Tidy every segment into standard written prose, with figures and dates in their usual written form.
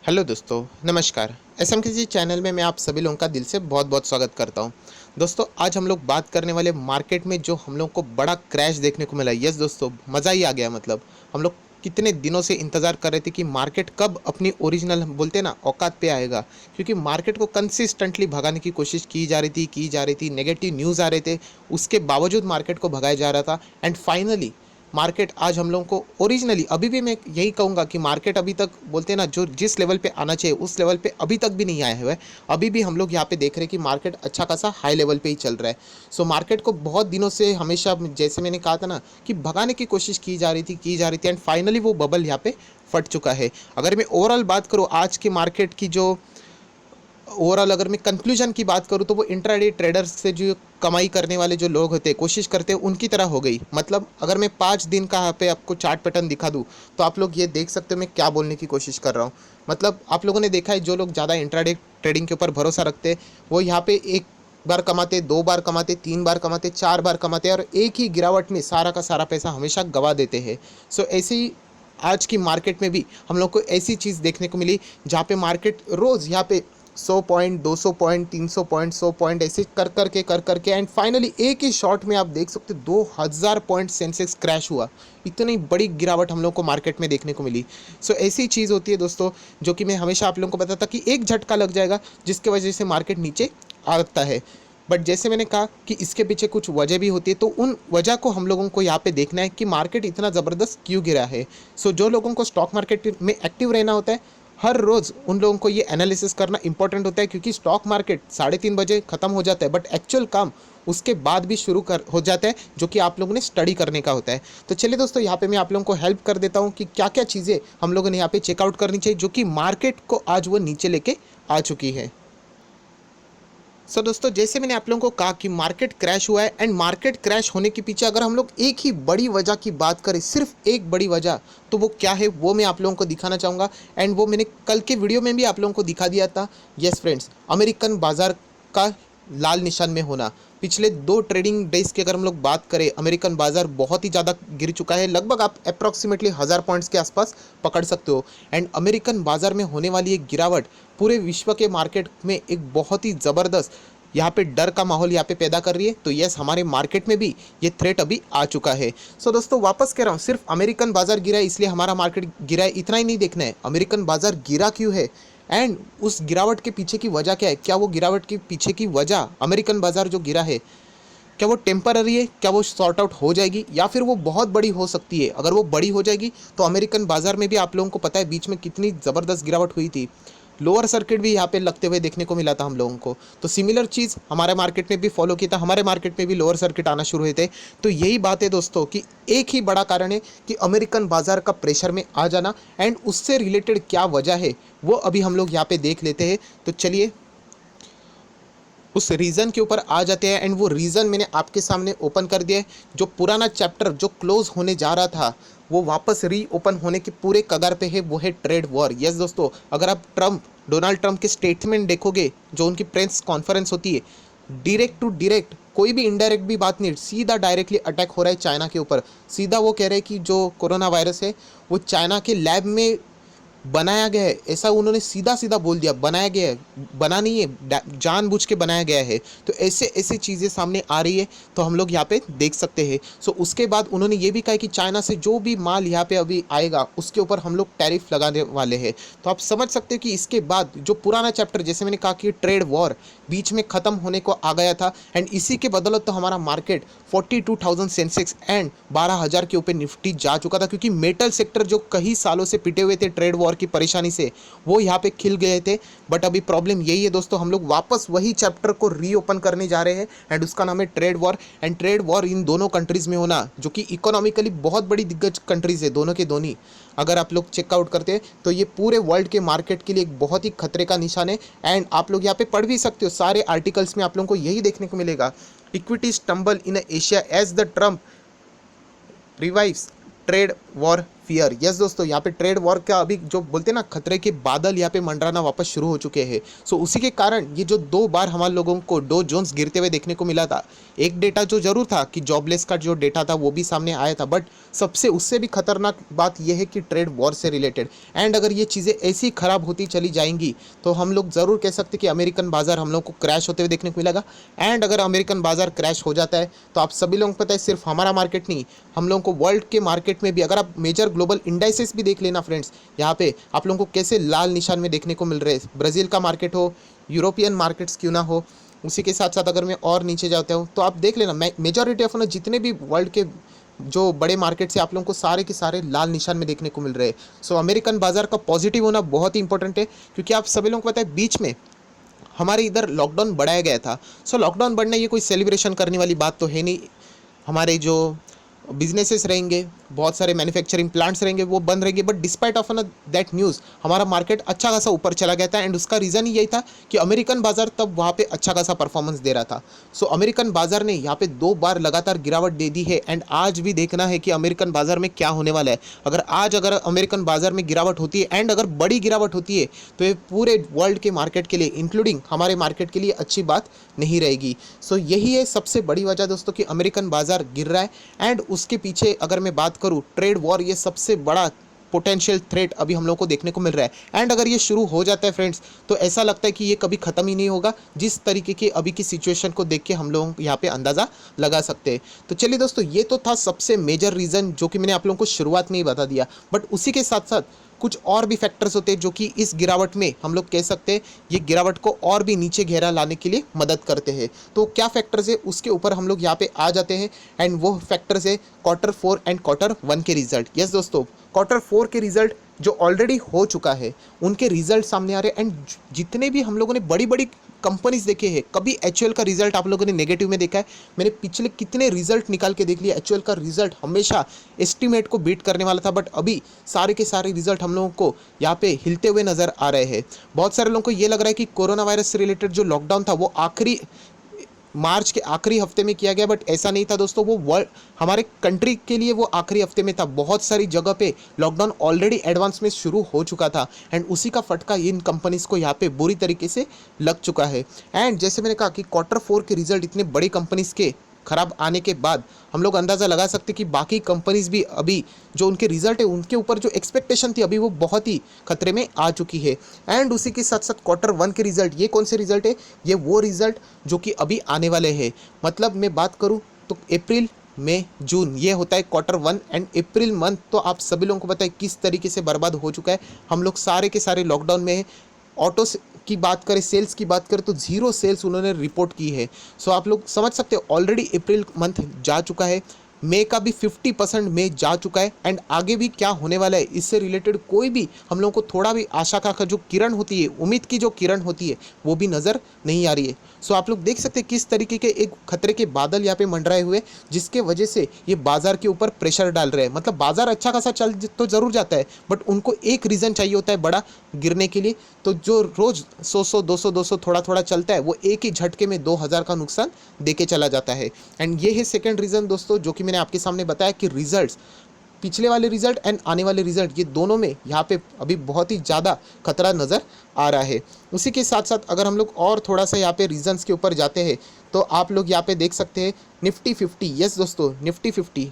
Hello दोस्तों, नमस्कार। एसएमकेजी channel में मैं आप सभी लोगों का दिल से बहुत बहुत स्वागत करता हूं। दोस्तों, आज हम लोग बात करने वाले मार्केट में जो हम लोग को बड़ा क्रैश देखने को मिला। यस दोस्तों, मज़ा ही आ गया। मतलब हम लोग कितने दिनों से इंतज़ार कर रहे थे कि मार्केट कब अपनी ओरिजिनल बोलते हैं ना औकात पे आएगा, क्योंकि मार्केट को कंसिस्टेंटली भगाने की कोशिश की जा रही थी। नेगेटिव न्यूज़ आ रहे थे, उसके बावजूद मार्केट को भगाया जा रहा था। एंड फाइनली मार्केट आज हम लोगों को ओरिजिनली अभी भी मैं यही कहूँगा कि मार्केट अभी तक बोलते हैं ना जो जिस लेवल पे आना चाहिए उस लेवल पे अभी तक भी नहीं आया हुआ है। अभी भी हम लोग यहाँ पे देख रहे हैं कि मार्केट अच्छा खासा हाई लेवल पे ही चल रहा है। सो मार्केट को बहुत दिनों से हमेशा जैसे मैंने कहा था ना कि भगाने की कोशिश की जा रही थी एंड फाइनली वो बबल यहाँ पे फट चुका है। अगर मैं ओवरऑल बात करूँ आज की मार्केट की जो ओवरऑल अगर मैं कंक्लूजन की बात करूँ तो वो इंट्राडे ट्रेडर्स से जो कमाई करने वाले जो लोग होते हैं कोशिश करते हैं उनकी तरह हो गई। मतलब अगर मैं 5 दिन का यहाँ पे आपको चार्ट पैटर्न दिखा दूँ तो आप लोग ये देख सकते हो मैं क्या बोलने की कोशिश कर रहा हूँ। मतलब आप लोगों ने देखा है जो लोग ज़्यादा इंट्राडे ट्रेडिंग के ऊपर भरोसा रखते हैं वो यहाँ पे एक बार कमाते, 2 बार कमाते, 3 बार कमाते, 4 बार कमाते और एक ही गिरावट में सारा का सारा पैसा हमेशा गवा देते हैं। सो ऐसे ही आज की मार्केट में भी हम लोग को ऐसी चीज़ देखने को मिली जहाँ पे मार्केट रोज़ यहाँ पे 100 पॉइंट, 200 पॉइंट, 300 पॉइंट, 100 पॉइंट ऐसे कर करके एंड फाइनली एक ही शॉट में आप देख सकते हो 2000 पॉइंट सेंसेक्स क्रैश हुआ। इतनी बड़ी गिरावट हम लोग को मार्केट में देखने को मिली। सो ऐसी चीज़ होती है दोस्तों, जो कि मैं हमेशा आप लोगों को बताता कि एक झटका लग जाएगा जिसकी वजह से मार्केट नीचे आता है। बट जैसे मैंने कहा कि इसके पीछे कुछ वजह भी होती है, तो उन वजह को हम लोगों को यहाँ पे देखना है कि मार्केट इतना ज़बरदस्त क्यों गिरा है। सो जो लोगों को स्टॉक मार्केट में एक्टिव रहना होता है, हर रोज़ उन लोगों को ये एनालिसिस करना इंपॉर्टेंट होता है, क्योंकि स्टॉक मार्केट 3:30 बजे ख़त्म हो जाता है बट एक्चुअल काम उसके बाद भी शुरू कर हो जाता है, जो कि आप लोगों ने स्टडी करने का होता है। तो चलिए दोस्तों, यहाँ पे मैं आप लोगों को हेल्प कर देता हूँ कि क्या क्या चीज़ें हम लोगों ने यहाँ पे चेकआउट करनी चाहिए जो कि मार्केट को आज वो नीचे लेके आ चुकी है। सो दोस्तों, जैसे मैंने आप लोगों को कहा कि मार्केट क्रैश हुआ है एंड मार्केट क्रैश होने के पीछे अगर हम लोग एक ही बड़ी वजह की बात करें, सिर्फ एक बड़ी वजह, तो वो क्या है वो मैं आप लोगों को दिखाना चाहूँगा। एंड वो मैंने कल के वीडियो में भी आप लोगों को दिखा दिया था। यस फ्रेंड्स, अमेरिकन बाजार का लाल निशान में होना। पिछले 2 ट्रेडिंग डेज की अगर हम लोग बात करें, अमेरिकन बाजार बहुत ही ज़्यादा गिर चुका है। लगभग आप अप्रॉक्सीमेटली 1000 पॉइंट्स के आसपास पकड़ सकते हो। एंड अमेरिकन बाजार में होने वाली एक गिरावट पूरे विश्व के मार्केट में एक बहुत ही ज़बरदस्त यहाँ पे डर का माहौल यहाँ पे पैदा कर रही है। तो यस, हमारे मार्केट में भी ये थ्रेट अभी आ चुका है। सो दोस्तों, वापस कह रहा हूँ, सिर्फ अमेरिकन बाजार गिरा है इसलिए हमारा मार्केट गिरा है इतना ही नहीं देखना है। अमेरिकन बाजार गिरा क्यों है एंड उस गिरावट के पीछे की वजह क्या है। क्या वो गिरावट के पीछे की वजह, अमेरिकन बाजार जो गिरा है, क्या वो टेम्पररी है, क्या वो सॉर्ट आउट हो जाएगी, या फिर वो बहुत बड़ी हो सकती है। अगर वो बड़ी हो जाएगी तो अमेरिकन बाजार में भी आप लोगों को पता है बीच में कितनी ज़बरदस्त गिरावट हुई थी। लोअर सर्किट भी यहाँ पे लगते हुए देखने को मिला था हम लोगों को। तो सिमिलर चीज़ हमारे मार्केट में भी फॉलो किया था, हमारे मार्केट में भी लोअर सर्किट आना शुरू हुए थे। तो यही बात है दोस्तों कि एक ही बड़ा कारण है कि अमेरिकन बाजार का प्रेशर में आ जाना। एंड उससे रिलेटेड क्या वजह है वो अभी हम लोग यहाँ पे देख लेते हैं। तो चलिए उस रीज़न के ऊपर आ जाते हैं। एंड वो रीज़न मैंने आपके सामने ओपन कर दिया है। जो पुराना चैप्टर जो क्लोज होने जा रहा था वो वापस री ओपन होने के पूरे कगार पे है, वो है ट्रेड वॉर। यस दोस्तों, अगर आप डोनाल्ड ट्रंप के स्टेटमेंट देखोगे, जो उनकी प्रेस कॉन्फ्रेंस होती है, डायरेक्ट टू डायरेक्ट कोई भी इनडायरेक्ट भी बात नहीं, सीधा डायरेक्टली अटैक हो रहा है चाइना के ऊपर। सीधा वो कह रहे हैं कि जो कोरोना वायरस है वो चाइना के लैब में बनाया गया है। ऐसा उन्होंने सीधा सीधा बोल दिया, बनाया गया है, बना नहीं है, जानबूझ के बनाया गया है। तो ऐसे ऐसी चीज़ें सामने आ रही है, तो हम लोग यहाँ पे देख सकते हैं। सो उसके बाद उन्होंने ये भी कहा कि चाइना से जो भी माल यहाँ पे अभी आएगा उसके ऊपर हम लोग टैरिफ लगाने वाले हैं। तो आप समझ सकते हो कि इसके बाद जो पुराना चैप्टर, जैसे मैंने कहा कि ट्रेड वॉर बीच में ख़त्म होने को आ गया था। एंड इसी के बदौलत तो हमारा मार्केट 42,000 सेंसेक्स एंड 12,000 के ऊपर निफ्टी जा चुका था, क्योंकि मेटल सेक्टर जो कई सालों से पिटे हुए थे ट्रेड वॉर की परेशानी से, वो यहाँ पे खिल गए थे। बट अभी प्रॉब्लम यही है दोस्तों, हम लोग वापस वही चैप्टर को रीओपन करने जा रहे हैं एंड उसका नाम है trade war. And trade war in दोनों कंट्रीज़ में होना, जो कि इकोनॉमिकली बहुत बड़ी दिग्गज कंट्रीज़ है, दोनों के दोनों। अगर आप लोग चेकआउट करते हैं तो ये पूरे वर्ल्ड के मार्केट के लिए एक बहुत ही खतरे का निशान है। एंड आप लोग यहाँ पे पढ़ भी सकते हो, सारे आर्टिकल्स में आप लोगों को यही देखने को मिलेगा। Equity stumble in Asia as the Trump revives trade war fear. Yes दोस्तों, यहाँ पे ट्रेड वॉर का अभी जो बोलते हैं ना खतरे के बादल यहाँ पे मंडराना वापस शुरू हो चुके हैं। सो उसी के कारण ये जो 2 बार हमारे लोगों को डो जोन्स गिरते हुए देखने को मिला था। एक डेटा जो जरूर था कि जॉबलेस का जो डेटा था वो भी सामने आया था, बट सबसे उससे भी खतरनाक बात यह है कि ट्रेड वॉर से रिलेटेड। एंड अगर ये चीज़ें ऐसी खराब होती चली जाएंगी तो हम लोग ज़रूर कह सकते कि अमेरिकन बाजार हम लोग को क्रैश होते हुए देखने को मिलेगा। एंड अगर अमेरिकन बाजार क्रैश हो जाता है तो आप सभी लोगों को पता है, सिर्फ हमारा मार्केट नहीं, हम लोगों को वर्ल्ड के मार्केट में भी, अगर आप मेजर ग्लोबल इंडाइसेस भी देख लेना फ्रेंड्स, यहाँ पे आप लोगों को कैसे लाल निशान में देखने को मिल रहे हैं। ब्राज़ील का मार्केट हो, यूरोपियन मार्केट्स क्यों ना हो, उसी के साथ साथ अगर मैं और नीचे जाता हूँ तो आप देख लेना मेजॉरिटी ऑफ ना जितने भी वर्ल्ड के जो बड़े मार्केट से आप लोगों को सारे के सारे लाल निशान में देखने को मिल रहे हैं। सो अमेरिकन बाजार का पॉजिटिव होना बहुत ही इंपॉर्टेंट है, क्योंकि आप सभी लोगों को पता है बीच में हमारे इधर लॉकडाउन बढ़ाया गया था। सो लॉकडाउन बढ़ना ये कोई सेलिब्रेशन करने वाली बात तो है नहीं। हमारे जो बिजनेसेस रहेंगे, बहुत सारे मैन्युफैक्चरिंग प्लांट्स रहेंगे, वो बंद रहेंगे, but despite of that news हमारा मार्केट अच्छा खासा ऊपर चला गया था। एंड उसका रीज़न ही यही था कि अमेरिकन बाजार तब वहाँ पे अच्छा खासा परफॉर्मेंस दे रहा था। सो अमेरिकन बाजार ने यहाँ पे 2 बार लगातार गिरावट दे दी है। एंड आज भी देखना है कि अमेरिकन बाजार में क्या होने वाला है। अगर अमेरिकन बाजार में गिरावट होती है एंड अगर बड़ी गिरावट होती है तो ये पूरे वर्ल्ड के मार्केट के लिए, इंक्लूडिंग हमारे मार्केट के लिए अच्छी बात नहीं रहेगी। सो यही है सबसे बड़ी वजह दोस्तों कि अमेरिकन बाजार गिर रहा है। एंड उसके पीछे अगर मैं बात करूं, ट्रेड वॉर ये सबसे बड़ा पोटेंशियल थ्रेट अभी हम लोग को देखने को मिल रहा है। एंड अगर ये शुरू हो जाता है फ्रेंड्स तो ऐसा लगता है कि ये कभी ख़त्म ही नहीं होगा, जिस तरीके की अभी की सिचुएशन को देख के हम लोग यहाँ पे अंदाज़ा लगा सकते हैं। तो चलिए दोस्तों, ये तो था सबसे मेजर रीज़न जो कि मैंने आप लोगों को शुरुआत में ही बता दिया, बट उसी के साथ साथ कुछ और भी फैक्टर्स होते हैं जो कि इस गिरावट में हम लोग कह सकते हैं ये गिरावट को और भी नीचे गहरा लाने के लिए मदद करते हैं। तो क्या फैक्टर्स है उसके ऊपर हम लोग यहाँ पे आ जाते हैं। एंड वो फैक्टर्स है Q4 एंड Q1 के रिजल्ट। यस दोस्तों, Q4 के रिजल्ट जो ऑलरेडी हो चुका है उनके रिजल्ट सामने आ रहे हैं। एंड जितने भी हम लोगों ने बड़ी बड़ी कंपनीज देखे हैं, कभी एचयूएल का रिजल्ट आप लोगों ने नेगेटिव में देखा है? मैंने पिछले कितने रिजल्ट निकाल के देख लिया, एचयूएल का रिजल्ट हमेशा एस्टिमेट को बीट करने वाला था, बट अभी सारे के सारे रिजल्ट हम लोगों को यहाँ पे हिलते हुए नजर आ रहे हैं। बहुत सारे लोगों को ये लग रहा है कि कोरोना वायरस से रिलेटेड जो लॉकडाउन था वो मार्च के आखिरी हफ्ते में किया गया, बट ऐसा नहीं था दोस्तों। वो वर्ल्ड हमारे कंट्री के लिए वो आखिरी हफ्ते में था। बहुत सारी जगह पे लॉकडाउन ऑलरेडी एडवांस में शुरू हो चुका था। एंड उसी का फटका इन कंपनीज को यहाँ पे बुरी तरीके से लग चुका है। एंड जैसे मैंने कहा कि Q4 के रिजल्ट इतने बड़ी कंपनीज के खराब आने के बाद हम लोग अंदाज़ा लगा सकते कि बाकी कंपनीज भी अभी जो उनके रिजल्ट है उनके ऊपर जो एक्सपेक्टेशन थी अभी वो बहुत ही खतरे में आ चुकी है। एंड उसी के साथ साथ Q1 के रिजल्ट, ये कौन से रिजल्ट है? ये वो रिजल्ट जो कि अभी आने वाले हैं। मतलब मैं बात करूँ तो अप्रैल, मई, जून ये होता है Q1। एंड अप्रैल मंथ तो आप सभी लोगों को पता है किस तरीके से बर्बाद हो चुका है। हम लोग सारे के सारे लॉकडाउन में हैं। ऑटो की बात करें, सेल्स की बात करें तो 0 सेल्स उन्होंने रिपोर्ट की है। सो आप लोग समझ सकते हो ऑलरेडी अप्रैल मंथ जा चुका है, मई का भी 50% मई जा चुका है। एंड आगे भी क्या होने वाला है इससे रिलेटेड कोई भी हम लोगों को थोड़ा भी आशा का जो किरण होती है, उम्मीद की जो किरण होती है वो भी नज़र नहीं आ रही है। सो आप लोग देख सकते हैं किस तरीके के एक खतरे के बादल यहाँ पे मंडराए हुए, जिसके वजह से ये बाजार के ऊपर प्रेशर डाल रहे हैं। मतलब बाजार अच्छा खासा चल तो ज़रूर जाता है, बट उनको एक रीज़न चाहिए होता है बड़ा गिरने के लिए। तो जो रोज़ 100 200 थोड़ा थोड़ा चलता है वो एक ही झटके में 2000 का नुकसान देके चला जाता है। एंड ये है सेकेंड रीज़न दोस्तों जो कि मैंने आपके सामने बताया कि रिजल्ट्स, पिछले वाले रिजल्ट एंड आने वाले रिजल्ट, ये दोनों में यहाँ पे अभी बहुत ही ज़्यादा खतरा नज़र आ रहा है। उसी के साथ साथ अगर हम लोग और थोड़ा सा यहाँ पे रीजंस के ऊपर जाते हैं तो आप लोग यहाँ पे देख सकते हैं निफ्टी 50। यस दोस्तों, निफ्टी 50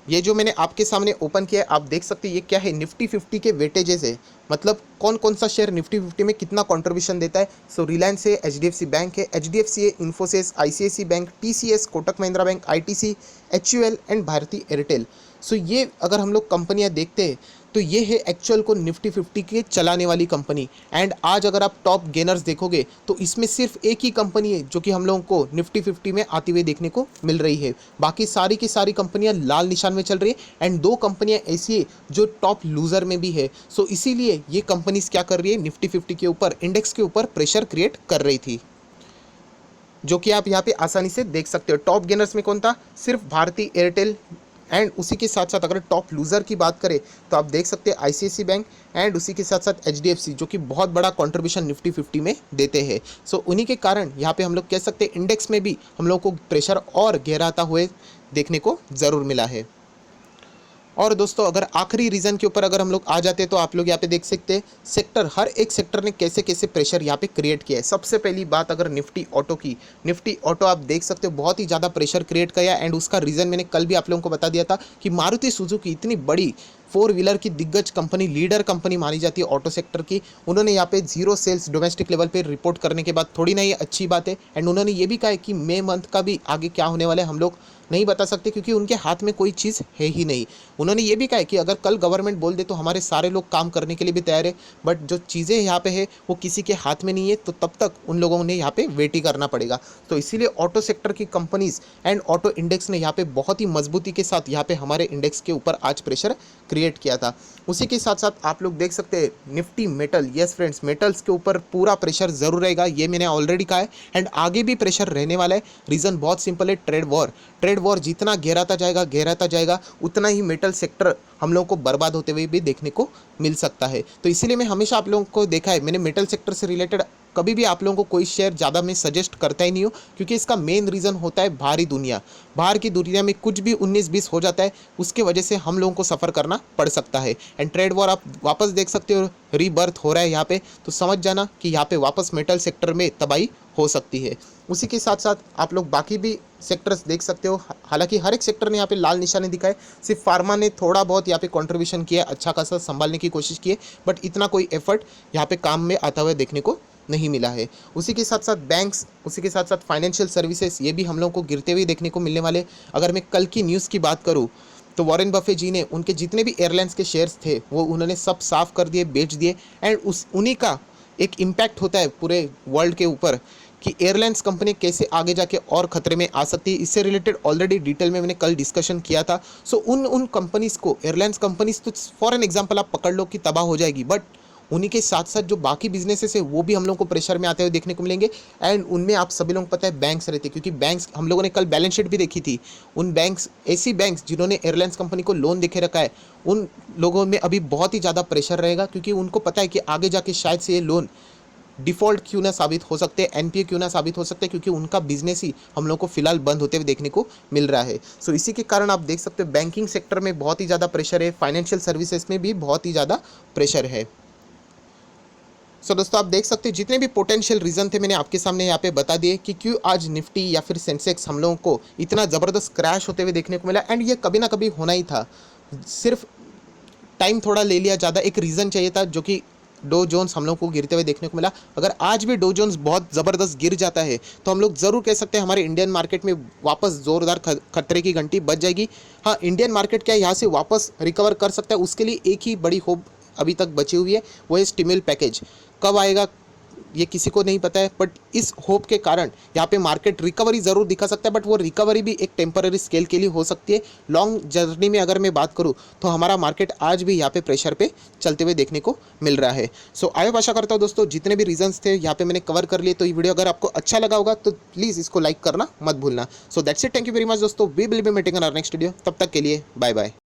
ये जो मैंने आपके सामने ओपन किया है आप देख सकते हैं ये क्या है, निफ्टी 50 के वेटेजेस है। मतलब कौन कौन सा शेयर निफ्टी 50 में कितना कंट्रीब्यूशन देता है। सो रिलायंस है, HDFC बैंक है, HDFC है, Infosys, ICICI bank, TCS, Kotak Mahindra bank, ITC, HUL and Bharti Airtel. So ये अगर हम लोग कंपनियां देखते हैं तो ये है एक्चुअल को निफ्टी 50 के चलाने वाली कंपनी। एंड आज अगर आप टॉप गेनर्स देखोगे तो इसमें सिर्फ एक ही कंपनी है जो कि हम लोगों को निफ्टी 50 में आती हुई देखने को मिल रही है। बाकी सारी की सारी कंपनियां लाल निशान में चल रही है। एंड 2 कंपनियां ऐसी है जो टॉप लूजर में भी है। सो इसीलिए ये कंपनीज क्या कर रही है, निफ्टी 50 के ऊपर, इंडेक्स के ऊपर प्रेशर क्रिएट कर रही थी, जो कि आप यहाँ पे आसानी से देख सकते हो। टॉप गेनर्स में कौन था? सिर्फ भारती एयरटेल। एंड उसी के साथ साथ अगर टॉप लूज़र की बात करें तो आप देख सकते हैं ICICI बैंक एंड उसी के साथ साथ HDFC, जो कि बहुत बड़ा कंट्रीब्यूशन निफ्टी 50 में देते हैं। सो उन्हीं के कारण यहाँ पे हम लोग कह सकते हैं इंडेक्स में भी हम लोग को प्रेशर और गहराता हुए देखने को ज़रूर मिला है। और दोस्तों अगर आखिरी रीज़न के ऊपर अगर हम लोग आ जाते हैं तो आप लोग यहाँ पे देख सकते हैं सेक्टर, हर एक सेक्टर ने कैसे कैसे प्रेशर यहाँ पे क्रिएट किया है। सबसे पहली बात अगर निफ्टी ऑटो की, निफ्टी ऑटो आप देख सकते हो बहुत ही ज़्यादा प्रेशर क्रिएट किया एंड उसका रीज़न मैंने कल भी आप लोगों को बता दिया था कि मारुति सुजुकी इतनी बड़ी फोर व्हीलर की दिग्गज कंपनी, लीडर कंपनी मानी जाती है ऑटो सेक्टर की, उन्होंने यहाँ पे जीरो सेल्स डोमेस्टिक लेवल पे रिपोर्ट करने के बाद थोड़ी ना ये अच्छी बात है। एंड उन्होंने ये भी कहा है कि मई मंथ का भी आगे क्या होने वाला है हम लोग नहीं बता सकते क्योंकि उनके हाथ में कोई चीज़ है ही नहीं। उन्होंने ये भी कहा है कि अगर कल गवर्नमेंट बोल दे तो हमारे सारे लोग काम करने के लिए भी तैयार है, बट जो चीज़ें यहाँ पे है वो किसी के हाथ में नहीं है, तो तब तक उन लोगों ने यहाँ पे वेट ही करना पड़ेगा। तो इसीलिए ऑटो सेक्टर की कंपनीज एंड ऑटो इंडेक्स ने यहाँ पे बहुत ही मजबूती के साथ यहाँ पे हमारे इंडेक्स के ऊपर आज प्रेशर क्रिएट किया था। उसी के साथ साथ आप लोग देख सकते हैं Nifty metal, yes friends, metals के ऊपर पूरा प्रेशर जरूर रहेगा, ये मैंने ऑलरेडी कहा है एंड आगे भी प्रेशर रहने वाला है। रीज़न बहुत सिंपल है, ट्रेड वॉर। ट्रेड वॉर जितना गहराता जाएगा उतना ही मेटल सेक्टर हम लोगों को बर्बाद होते हुए भी देखने को मिल सकता है। तो इसीलिए मैं हमेशा आप लोगों को देखा है, मैंने मेटल सेक्टर से रिलेटेड कभी भी आप लोगों को कोई शेयर ज़्यादा मैं सजेस्ट करता ही नहीं हूँ क्योंकि इसका मेन रीज़न होता है बाहरी दुनिया। बाहर की दुनिया में कुछ भी 19-20 हो जाता है, उसके वजह से हम लोगों को सफ़र करना पड़ सकता है। एंड ट्रेड वॉर आप वापस देख सकते हो, रीबर्थ हो रहा है यहाँ पे, तो समझ जाना कि यहाँ पे वापस मेटल सेक्टर में तबाही हो सकती है। उसी के साथ साथ आप लोग बाकी भी सेक्टर्स देख सकते हो, हालांकि हर एक सेक्टर ने यहाँ पे लाल निशाने दिखाए, सिर्फ फार्मा ने थोड़ा बहुत यहाँ पे कंट्रीब्यूशन किया, अच्छा खासा संभालने की कोशिश की है, बट इतना कोई एफर्ट यहाँ पे काम में आता हुआ देखने को नहीं मिला है। उसी के साथ साथ बैंक्स, उसी के साथ साथ फाइनेंशियल सर्विसेज, ये भी हम लोगों को गिरते हुए देखने को मिलने वाले। अगर मैं कल की न्यूज़ की बात करूँ तो वॉरेन बफे जी ने उनके जितने भी एयरलाइंस के शेयर्स थे वो उन्होंने सब साफ कर दिए, बेच दिए एंड उन्हीं का एक इम्पैक्ट होता है पूरे वर्ल्ड के ऊपर कि एयरलाइंस कंपनी कैसे आगे जाके और खतरे में आ सकती है। इससे रिलेटेड ऑलरेडी डिटेल में मैंने कल डिस्कशन किया था। सो उन कंपनीज़ को, एयरलाइंस कंपनीज तो फॉर एन एग्जांपल आप पकड़ लो कि तबाह हो जाएगी, बट उन्हीं के साथ साथ जो बाकी बिजनेसेस है वो भी हम लोगों को प्रेशर में आते हुए देखने को मिलेंगे। एंड उनमें आप सभी लोगों को पता है बैंक्स रहते हैं, क्योंकि बैंक्स, हम लोगों ने कल बैलेंस शीट भी देखी थी, उन बैंक्स, ऐसी बैंक्स जिन्होंने एयरलाइंस कंपनी को लोन देके रखा है, उन लोगों में अभी बहुत ही ज़्यादा प्रेशर रहेगा क्योंकि उनको पता है कि आगे जाके शायद से ये लोन डिफ़ॉल्ट क्यों ना साबित हो सकते हैं, एनपीए क्यों ना साबित हो सकते हैं, क्योंकि उनका बिजनेस ही हम लोग को फिलहाल बंद होते हुए देखने को मिल रहा है। सो इसी के कारण आप देख सकते हो बैंकिंग सेक्टर में बहुत ही ज़्यादा प्रेशर है, फाइनेंशियल सर्विसेज में भी बहुत ही ज़्यादा प्रेशर है। सो दोस्तों आप देख सकते हो जितने भी पोटेंशियल रीज़न थे मैंने आपके सामने यहाँ पे बता दिए कि क्यों आज निफ्टी या फिर सेंसेक्स हम लोगों को इतना ज़बरदस्त क्रैश होते हुए देखने को मिला। एंड ये कभी ना कभी होना ही था, सिर्फ टाइम थोड़ा ले लिया ज़्यादा, एक रीज़न चाहिए था जो कि डो जोन्स हम लोग को गिरते हुए देखने को मिला। अगर आज भी डो जोन्स बहुत ज़बरदस्त गिर जाता है तो हम लोग ज़रूर कह सकते हैं हमारे इंडियन मार्केट में वापस ज़ोरदार खतरे की घंटी बज जाएगी। हाँ, इंडियन मार्केट क्या यहाँ से वापस रिकवर कर सकता है, उसके लिए एक ही बड़ी होप अभी तक बची हुई है, वो है स्टिमुलस पैकेज। कब आएगा ये किसी को नहीं पता है, बट इस होप के कारण यहाँ पे मार्केट रिकवरी ज़रूर दिखा सकता है, बट वो रिकवरी भी एक टेम्पररी स्केल के लिए हो सकती है। लॉन्ग जर्नी में अगर मैं बात करूँ तो हमारा मार्केट आज भी यहाँ पे प्रेशर पे चलते हुए देखने को मिल रहा है। सो आई होप, आशा करता हूँ दोस्तों जितने भी रीजंस थे यहाँ पे मैंने कवर कर लिए। तो ये वीडियो अगर आपको अच्छा लगा होगा तो प्लीज़ इसको लाइक करना मत भूलना। So that's it, thank you very much दोस्तों, we will be meeting in our next video. तब तक के लिए बाय बाय।